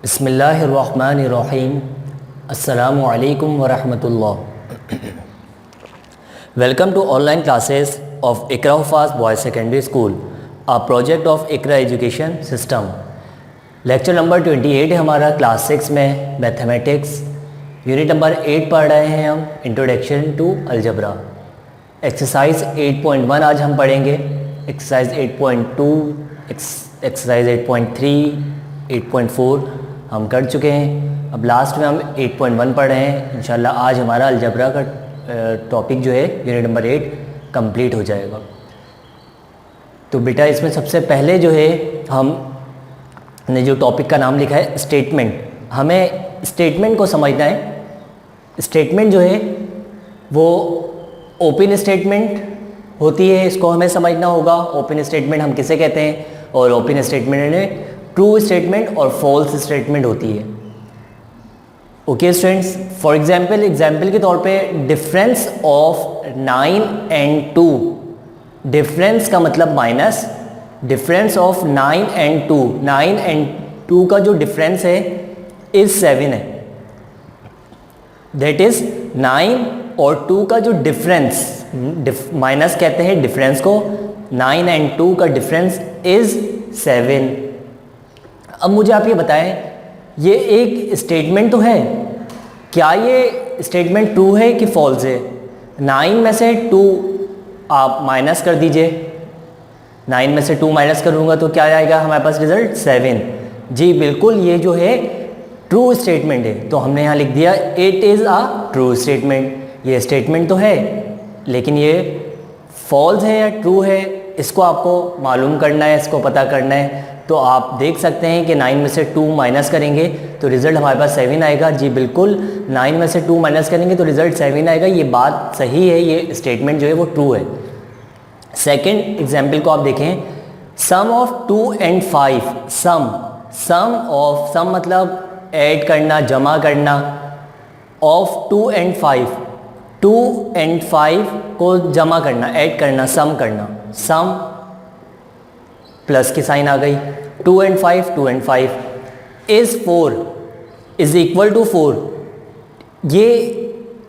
बिस्मिल्लाहिर्रहमानिर्रहीम। अस्सलामु अलैकुम वरहमतुल्लाह। Welcome to online classes of Iqra Huffaz boys secondary school, a project of Iqra education system. Lecture number 28 है हमारा, क्लास 6 में मैथमेटिक्स यूनिट नंबर 8 पढ़ रहे हैं हम, इंट्रोडक्शन टू अलजबरा। एक्सरसाइज 8.1 आज हम पढ़ेंगे, एक्सरसाइज 8.2, एक्सरसाइज 8.3, 8.4 हम कर चुके हैं। अब लास्ट में हम 8.1 पढ़ रहे हैं। इंशाल्लाह आज हमारा अलजबरा का टॉपिक जो है यूनिट नंबर 8 कंप्लीट हो जाएगा। तो बेटा इसमें सबसे पहले जो है हमने जो टॉपिक का नाम लिखा है स्टेटमेंट, हमें स्टेटमेंट को समझना है। स्टेटमेंट जो है वो ओपन स्टेटमेंट होती है, इसको हमें समझना होगा। ओपन स्टेटमेंट हम किसे कहते हैं, और ओपन स्टेटमेंट में ट्रू स्टेटमेंट और फॉल्स स्टेटमेंट होती है। ओके स्टूडेंट्स, फॉर एग्जाम्पल के तौर पे डिफरेंस ऑफ 9 and 2, डिफरेंस का मतलब minus, difference of 9 and 2, 9 and 2 का जो डिफरेंस है इज 7 है। दैट इज 9 और 2 का जो डिफरेंस, माइनस कहते हैं डिफरेंस को, 9 and 2 का डिफरेंस इज 7। अब मुझे आप ये बताएं, ये एक स्टेटमेंट तो है, क्या ये स्टेटमेंट ट्रू है कि फॉल्स है? 9 में से 2 आप माइनस कर दीजिए, 9 में से 2 माइनस करूँगा तो क्या आएगा हमारे पास रिजल्ट? 7। जी बिल्कुल, ये जो है ट्रू स्टेटमेंट है, तो हमने यहाँ लिख दिया it is a true statement. ये स्टेटमेंट तो है, लेकिन ये फॉल्स है या ट्रू है, इसको आपको मालूम करना है, इसको पता करना है। तो आप देख सकते हैं कि 9 में से 2 माइनस करेंगे तो रिज़ल्ट हमारे पास 7 आएगा। जी बिल्कुल, 9 में से 2 माइनस करेंगे तो रिज़ल्ट 7 आएगा। ये बात सही है, ये स्टेटमेंट जो है वो ट्रू है। सेकंड एग्जाम्पल को आप देखें, सम ऑफ 2 and 5, सम मतलब ऐड करना, जमा करना, ऑफ 2 and 5, 2 and 5 को जमा करना, ऐड करना, सम करना, सम प्लस की साइन आ गई, 2 and 5 is 4 is equal to 4। ये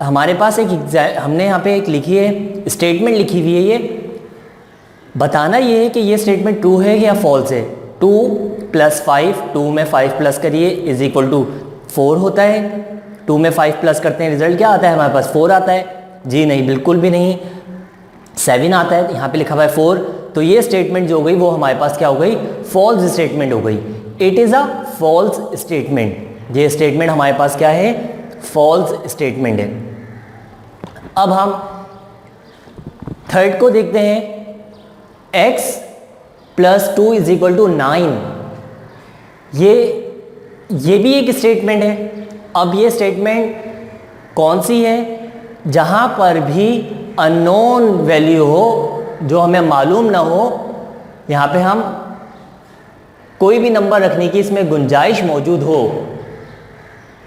हमारे पास हमने यहाँ पे एक लिखी है, स्टेटमेंट लिखी हुई है। ये बताना ये है कि ये स्टेटमेंट ट्रू है या फॉल्स है। 2 + 5, 2 में 5 प्लस करिए इज़ इक्वल टू 4 होता है। 2 में 5 प्लस करते हैं, रिजल्ट क्या आता है हमारे पास? 4 आता है। जी नहीं, बिल्कुल भी नहीं, 7 आता है। यहाँ पे लिखा हुआ है 4, तो ये स्टेटमेंट जो हो गई वो हमारे पास क्या हो गई? फॉल्स स्टेटमेंट हो गई। It is a false statement. ये स्टेटमेंट हमारे पास क्या है? फॉल्स स्टेटमेंट है। अब हम थर्ड को देखते हैं, x + 2 = 9। ये भी एक स्टेटमेंट है। अब ये स्टेटमेंट कौन सी है? जहाँ पर भी अननोन वैल्यू हो, जो हमें मालूम ना हो, यहाँ पे हम कोई भी नंबर रखने की इसमें गुंजाइश मौजूद हो,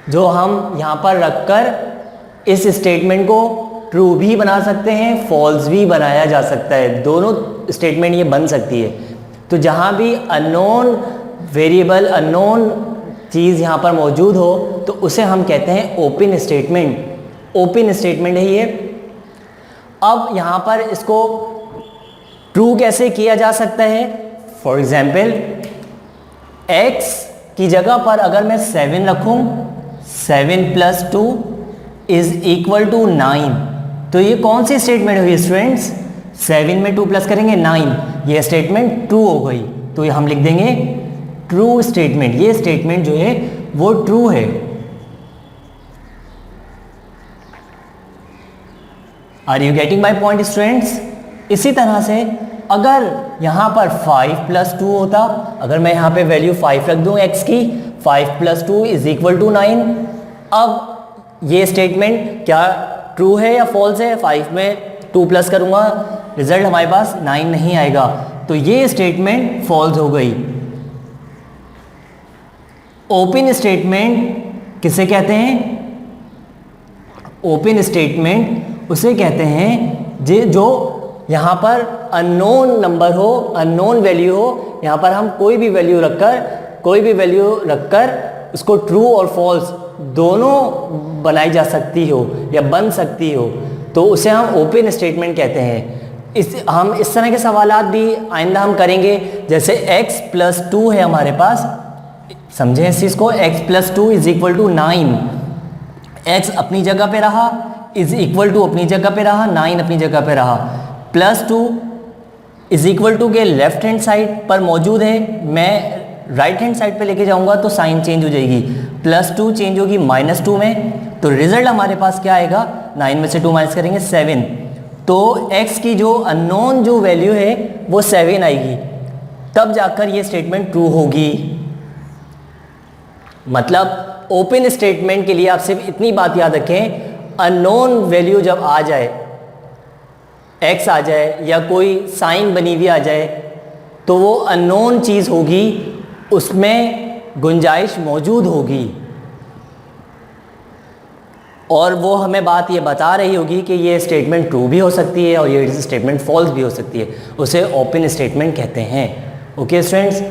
जो हम यहाँ पर रखकर इस स्टेटमेंट को ट्रू भी बना सकते हैं, फॉल्स भी बनाया जा सकता है। दोनों स्टेटमेंट ये बन सकती है। तो जहाँ भी अननोन वेरिएबल, अननोन चीज़ यहाँ पर मौजूद हो, तो उसे हम कहते हैं ओपन स्टेटमेंट। ओपन स्टेटमेंट है ये। अब यहाँ पर इसको ट्रू कैसे किया जा सकता है? फॉर एग्जाम्पल, x की जगह पर अगर मैं 7 रखूँ, 7 + 2 = 9, तो ये कौन सी स्टेटमेंट हुई स्टूडेंट्स? 7 में 2 प्लस करेंगे 9, ये स्टेटमेंट ट्रू हो गई। तो ये हम लिख देंगे ट्रू स्टेटमेंट। ये स्टेटमेंट जो है वो ट्रू है। Are you getting my point students? इसी तरह से अगर यहाँ पर 5 + 2 होता, अगर मैं यहाँ पे वैल्यू 5 रख दूँ x की, 5 + 2 = 9, अब ये स्टेटमेंट क्या ट्रू है या फॉल्स है? 5 में 2 प्लस करूँगा, रिजल्ट हमारे पास 9 नहीं आएगा, तो ये स्टेटमेंट फॉल्स हो गई। ओपन स्टेटमेंट किसे कहते हैं? ओपन स्टेटमेंट उसे कहते हैं जो यहाँ पर अननोन नंबर हो, अननोन वैल्यू हो, यहाँ पर हम कोई भी वैल्यू रखकर उसको ट्रू और फॉल्स दोनों बनाई जा सकती हो या बन सकती हो तो उसे हम ओपन स्टेटमेंट कहते हैं। हम इस तरह के सवालात भी आइंदा हम करेंगे, जैसे x + 2 है हमारे पास, समझें इस चीज़ को, x + 2 = 9, x अपनी जगह पे रहा, = अपनी जगह पे रहा, 9 अपनी जगह पे रहा, +2 = के लेफ्ट हैंड साइड पर मौजूद है, मैं राइट हैंड साइड पे लेके जाऊंगा तो साइन चेंज हो जाएगी, +2 चेंज होगी -2 में, तो रिजल्ट हमारे पास क्या आएगा, 9 में से 2 माइनस करेंगे 7, तो x की जो अननोन जो वैल्यू है वो 7 आएगी, तब जाकर ये स्टेटमेंट ट्रू होगी। मतलब ओपन स्टेटमेंट के लिए आप सिर्फ इतनी बात याद रखें, अननोन वैल्यू जब आ जाए, x आ जाए या कोई साइन बनी हुई आ जाए, तो वो अननोन चीज़ होगी, उसमें गुंजाइश मौजूद होगी और वो हमें बात ये बता रही होगी कि ये स्टेटमेंट ट्रू भी हो सकती है और ये स्टेटमेंट फॉल्स भी हो सकती है, उसे ओपन स्टेटमेंट कहते हैं। ओके स्टूडेंट्स,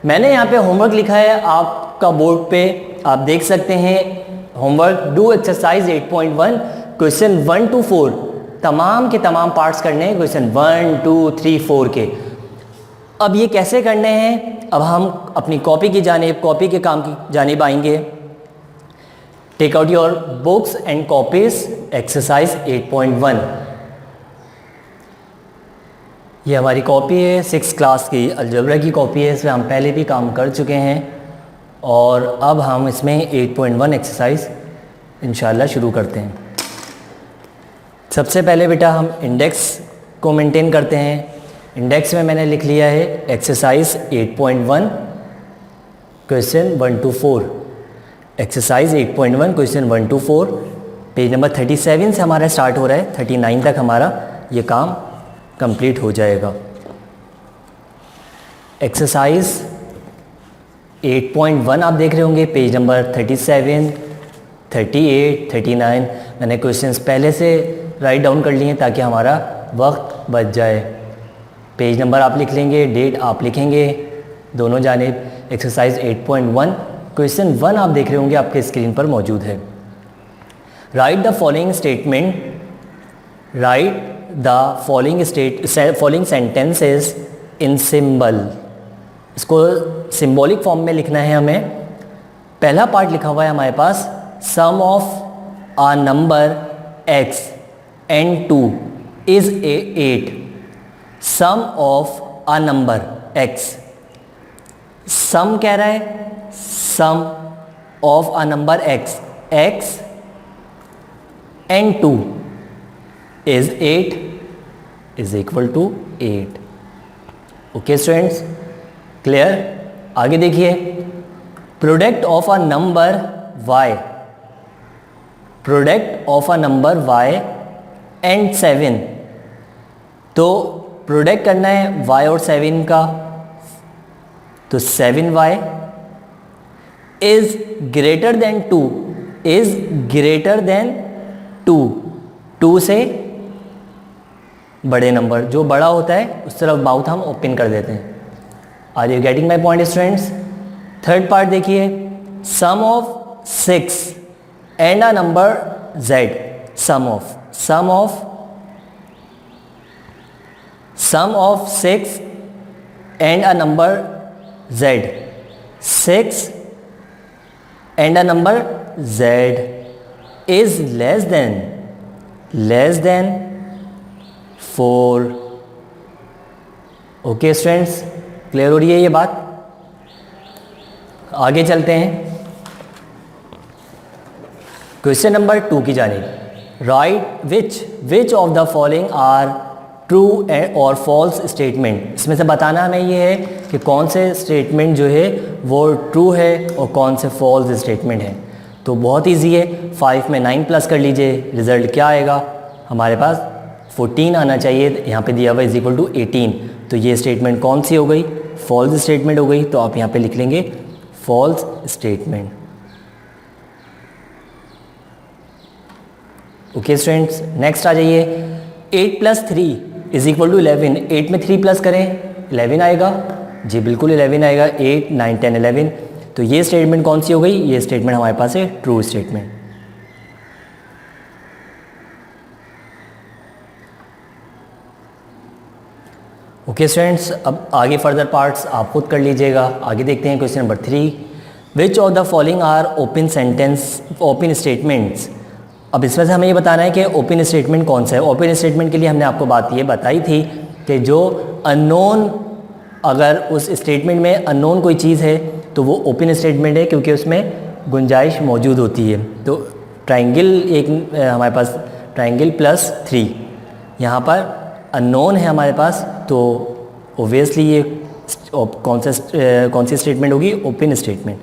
मैंने यहाँ पे होमवर्क लिखा है आपका बोर्ड पे, आप देख सकते हैं homework, do exercise 8.1 question 1 to 4 तमाम के तमाम पार्ट्स करने हैं, क्वेश्चन 1 2 3 4 के। अब ये कैसे करने हैं, अब हम अपनी कॉपी की जानिब, कॉपी के काम की जानिब आएंगे। Take out your books and copies, exercise 8.1। ये हमारी कॉपी है, 6th क्लास की अलजेब्रा की कॉपी है, इसमें हम पहले भी काम कर चुके हैं और अब हम इसमें 8.1 एक्सरसाइज इंशाल्लाह शुरू करते हैं। सबसे पहले बेटा हम इंडेक्स को मेंटेन करते हैं। इंडेक्स में मैंने लिख लिया है exercise 8.1 question 1 to 4, exercise 8.1 question 1 to 4, page number 37 से हमारा स्टार्ट हो रहा है, 39 तक हमारा ये काम कंप्लीट हो जाएगा। एक्सरसाइज 8.1 आप देख रहे होंगे, पेज नंबर 37, 38, 39, मैंने क्वेश्चंस पहले से राइट डाउन कर लिए ताकि हमारा वक्त बच जाए। पेज नंबर आप लिख लेंगे, डेट आप लिखेंगे दोनों जानिब। एक्सरसाइज 8.1 क्वेश्चन 1 आप देख रहे होंगे, आपके स्क्रीन पर मौजूद है। Right the following statement, right the following sentences in symbol. इसको सिंबॉलिक फॉर्म में लिखना है हमें। पहला पार्ट लिखा हुआ है हमारे पास, sum of a number x and 2 is 8। Sum of a number x, sum कह रहा है, sum of a number x and 2 is 8 is equal to 8। Okay students, clear. आगे देखिए, product of a number y, product of a number y and 7, तो product करना है y और 7 का, तो 7y is greater than 2, is greater than 2 से बड़े नंबर, जो बड़ा होता है उस तरफ माउथ हम ओपन कर देते हैं। Are you getting my point students. Third part देखिए, sum of 6 and a number z, sum of 6 and a number z, 6 and a number z is less than 4। Okay students, clear हो रही है ये बात। आगे चलते हैं क्वेश्चन नंबर 2 की जानिब। Write which of the following are true और फॉल्स स्टेटमेंट। इसमें से बताना हमें ये है कि कौन से स्टेटमेंट जो है वो ट्रू है और कौन से फॉल्स स्टेटमेंट है। तो बहुत ईजी है, 5 में 9 प्लस कर लीजिए, रिजल्ट क्या आएगा हमारे पास 14 आना चाहिए, यहाँ पे दिया हुआ इज इक्वल टू 18। तो ये स्टेटमेंट कौन सी हो गई, फॉल्स स्टेटमेंट हो गई। तो आप यहाँ पे लिख लेंगे false statement. Okay students, next आ जाइए। 8 + 3 इज इक्वल टू 11। 8 में 3 प्लस करें 11 आएगा जी, बिल्कुल 11 आएगा। 8 9 10 11। तो ये स्टेटमेंट कौन सी हो गई, ये स्टेटमेंट हमारे पास है ट्रू स्टेटमेंट। ओके स्टूडेंट्स, अब आगे फर्दर पार्ट्स आप खुद कर लीजिएगा। आगे देखते हैं question number 3, which of the following are open sentence open statements. अब इसमें से हमें ये बताना है कि ओपन स्टेटमेंट कौन सा है। ओपन स्टेटमेंट के लिए हमने आपको बात ये बताई थी कि जो अननोन, अगर उस स्टेटमेंट में अननोन कोई चीज़ है तो वो ओपन स्टेटमेंट है, क्योंकि उसमें गुंजाइश मौजूद होती है। तो ट्राइंगल एक हमारे पास ट्राइंगल +3, यहाँ पर अननोन है हमारे पास, तो ओबियसली ये कौन सी स्टेटमेंट होगी, ओपन स्टेटमेंट।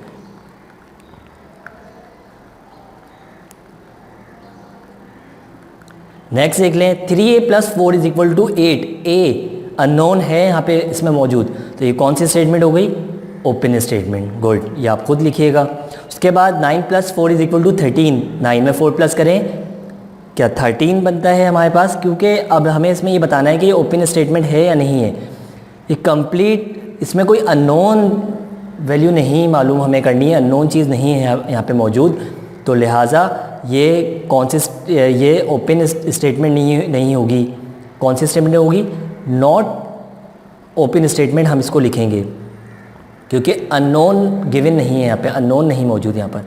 नेक्स्ट देख लें, 3a + 4 = 8। ए अननोन है यहाँ पे इसमें मौजूद, तो ये कौन सी स्टेटमेंट हो गई, ओपन स्टेटमेंट। गुड, ये आप खुद लिखिएगा। उसके बाद 9 + 4 = 13। 9 में 4 प्लस करें, क्या 13 बनता है हमारे पास, क्योंकि अब हमें इसमें ये बताना है कि ये ओपन स्टेटमेंट है या नहीं है। ये कंप्लीट, इसमें कोई अननोन वैल्यू नहीं मालूम हमें करनी है, अननोन चीज़ नहीं है यहाँ पे मौजूद, तो लिहाजा ये ये ओपन स्टेटमेंट नहीं होगी। कौन सी स्टेटमेंट होगी, नॉट ओपन स्टेटमेंट हम इसको लिखेंगे, क्योंकि अननोन गिवन नहीं है यहाँ पे, अननोन नहीं मौजूद यहाँ पर।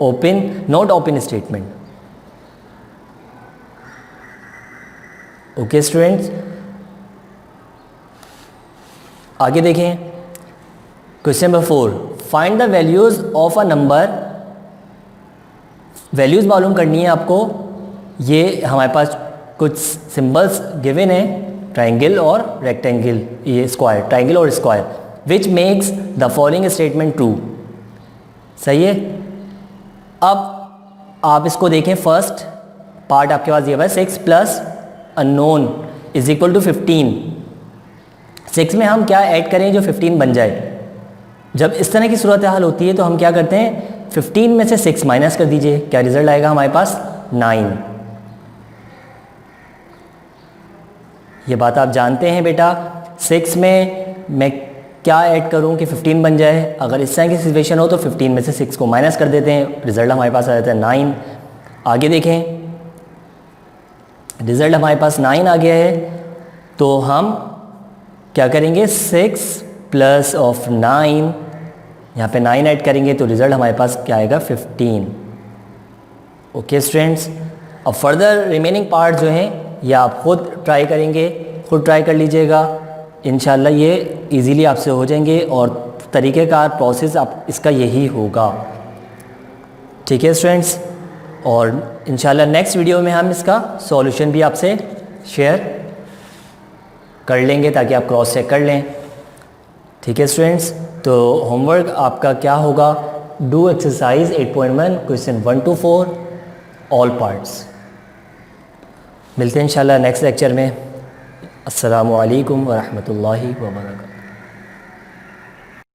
Open, not open statement. Okay students, आगे देखें question number 4, find the values of a number. Values मालूम करनी है आपको। ये हमारे पास कुछ सिंबल्स गिवन है, ट्राइंगल और रेक्टेंगल, ये स्क्वायर, ट्राइंगल और square, which makes the following statement true. सही है। अब आप इसको देखें, फर्स्ट पार्ट आपके पास ये हुआ है 6 + अननोन = 15। 6 में हम क्या ऐड करें जो 15 बन जाए। जब इस तरह की सूरत हाल होती है तो हम क्या करते हैं, 15 में से 6 माइनस कर दीजिए, क्या रिजल्ट आएगा हमारे पास, 9। ये बात आप जानते हैं बेटा। 6 में मैं क्या ऐड करूं कि 15 बन जाए। अगर इस तरह की सिचुएशन हो तो 15 में से 6 को माइनस कर देते हैं, रिजल्ट हमारे पास आ जाता है 9। आगे देखें, रिजल्ट हमारे पास 9 आ गया है, तो हम क्या करेंगे, 6 + 9, यहाँ पे 9 ऐड करेंगे तो रिज़ल्ट हमारे पास क्या आएगा, 15। ओके स्टूडेंट्स, अब फर्दर रिमेनिंग पार्ट जो हैं ये आप खुद ट्राई करेंगे, खुद ट्राई कर लीजिएगा। इंशाल्लाह ये इजीली आपसे हो जाएंगे और तरीक़ेकार प्रोसेस आप इसका यही होगा। ठीक है स्टूडेंट्स, और इंशाल्लाह नेक्स्ट वीडियो में हम इसका सॉल्यूशन भी आपसे शेयर कर लेंगे ताकि आप क्रॉस चेक कर लें। ठीक है स्टूडेंट्स, तो होमवर्क आपका क्या होगा, do exercise 8.1 question 1 to 4 all parts. मिलते हैं इंशाल्लाह नेक्स्ट लेक्चर में। अस्सलामु अलैकुम व रहमतुल्लाहि व बरकातहू।